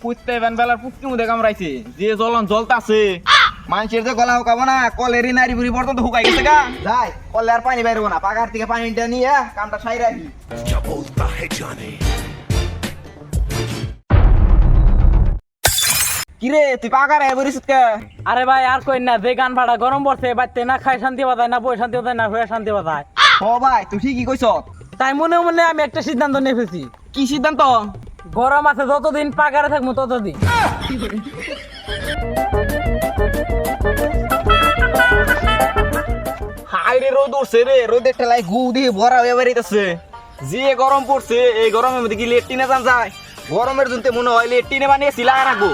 পুইতে van বেলার পুটকি মুদে কামড়াইছে যে জ্বলন জ্বলতাছে মানুষের যে গলা হুকাবো না কলেরই নারী বুড়ি পর্যন্ত হুকাই গেছে গা যাই কলে আর পানি বাইরবো না পাকার থেকে পানিটা নিয়ে কামটা সাই রাখি কিরে তুই পাকার বলিস কে আরে ভাই আর কই না যে গান ভাড়া গরম পড়ছে বাইতে না খাই শান্তি বাজায় না বই শান্তি বাজায় না হয়ে শান্তি বাজায় ও ভাই তুই ঠিকই কইছ তাই মনে মনে আমি একটা সিদ্ধান্ত নিয়ে ফেলছি কি সিদ্ধান্ত গরম আছে যতদিন পাকারে থাকবো ততদিন হাই রে রোদ উঠছে রে রোদের ঠেলায় গু দিয়ে ভরা হয়ে বেরিয়েছে যে গরম পড়ছে এই গরমের মধ্যে কি লেট্রিনে যান যায় গরমের জন্য মনে হয় লেট্রিনে বানিয়ে এসি লাগা রাখবো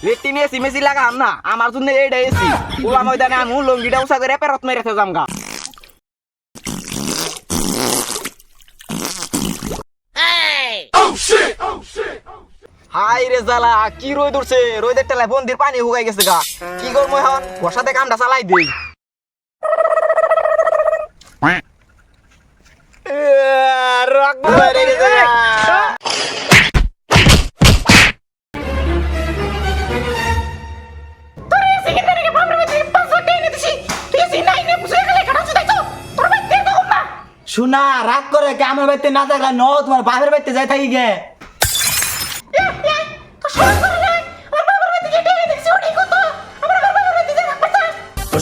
লেট্রিনে এসি মেসি লাগাম না আমার জন্য এইটা এসি ওলা ময়দানে আমি লঙ্গিটা উষা করে পেরত মেরেছে জামগা হাই রে জ্বালা কি রোদ উঠছে রোদের ঠেলায় বন্দির পানি হুগাই গেছে গা কি করবো এখন বসাতে কামটা চালাই দিই রাখবো বাইরে গেছে গা শোনা রাগ করে কে আমার বাড়িতে না থাকলে ন তোমার বাপের বাড়িতে যাই থাকি গে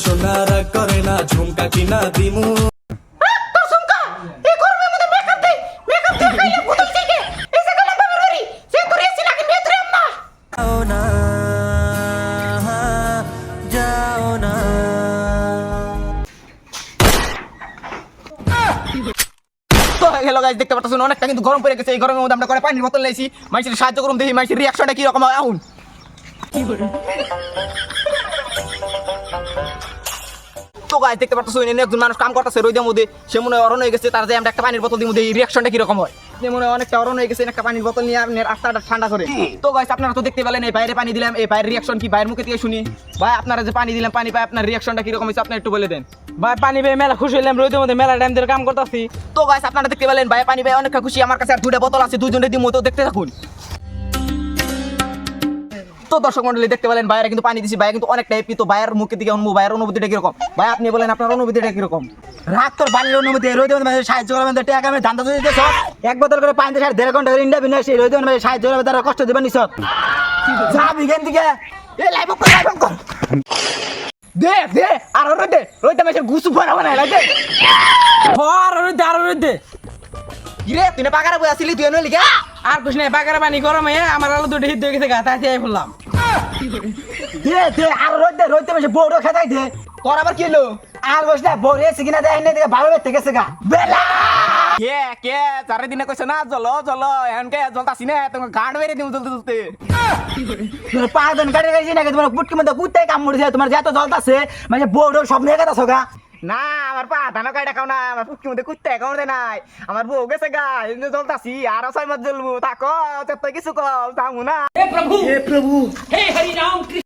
সোনা রাগ করে না ঝুমকা কিনা দিমু যাও না যাও না তো হ্যালো গাইস দেখতে পাচ্ছ অনেকটা কিন্তু গরম পড়ে গেছে এই গরমের মধ্যে আমরা করে পানির বোতল লাইছি মানুষের সাহায্য করুন দেখি মানুষের রিঅ্যাকশনটা কি রকম হয় আউন তো গাইস দেখতে পাচ্ছ একজন মানুষ কাম করতেছে রোদের মধ্যে সে মনে হয় অরণ হয়ে গেছে তার যে আমরা একটা পানির বোতল দিই মধ্যে এই রিঅ্যাকশনটা কি রকম হয় যে মনে হয় অনেকটা অরণ হয়ে গেছে একটা পানির বোতল নিয়ে আপনার রাস্তাটা ঠান্ডা করে তো গাইস আপনারা তো দেখতে পেলেন এই বাইরে পানি দিলাম এই বাইরের রিঅ্যাকশন কি বাইরের মুখে থেকে শুনি ভাই আপনারা যে পানি দিলাম পানি পাই আপনার রিঅ্যাকশনটা কি রকম হয়েছে আপনি একটু বলে দেন ভাই পানি পেয়ে মেলা খুশি হইলাম রোদের মধ্যে মেলা টাইম ধরে কাম করতেছি তো গাইস আপনারা দেখতে পেলেন ভাই পানি ভাই অনেক খুশি আমার কাছে আর দুইটা বোতল আছে দুইজনে দিমু তো দেখতে থাকুন তো দর্শক মণ্ডলী দেখতে পেলেন ভাইরা কিন্তু পানি দিছি ভাই কিন্তু অনেকটা হ্যাপি তো ভাইয়ের মুখের দিকে অনুভব ভাইয়ের অনুভূতিটা কিরকম ভাই আপনি বলেন আপনার অনুভূতিটা কিরকম রাগ তোর বাড়ির অনুমতি রোদে সাহায্য করবেন তো টাকা আমি ধান্দা যদি দিয়েছ এক বোতল করে পানি দিয়ে 1.5 ঘন্টা করে ইন্ডিয়া বিনা সেই রোদে সাহায্য করবে তারা কষ্ট দেবেন নিছত যা বিজ্ঞান দিকে এ লাইভ কর দে দে আর রোদে রোদে মেশে গুসু ভরা বানাই লাগে আর রোদে কিরে তুই না পাকারে বই আসলি তুই এনে লিখা আর কুছ নাই পাকারে পানি গরম হয়ে আমার আলো দুটো হিট হয়ে গেছে গা তাই আই বললাম দে দে আর রোদে মেশে বড় খেতাই দে তোর আবার কি হলো আর বস না বড় এসে কিনা দেয় না দেখে ভালো বেতে গেছে গা বেলা কে কে চারে দিনে কইছ না চলো চলো এখন কে জলতাছি না তোমার গাড় মেরে দিমু চলতে চলতে তোমার পাঁচজন গাড়ি গেছি নাকি তোমার কুটকি মধ্যে কুত্তাই কাম মুড়ছে তোমার যত জল আছে মানে বড় সব নিয়ে গেছো গা না আমার পা ধানো কাইটা খাও না আমার পুটকি মধ্যে কুত্তে খাও দে নাই আমার বউ গেছে গা এমনি জলতাছি আর 6 মাস জ্বলবো থাকো তুই কিছু কও থামু না हे प्रभु हे हरि राम कृष्ण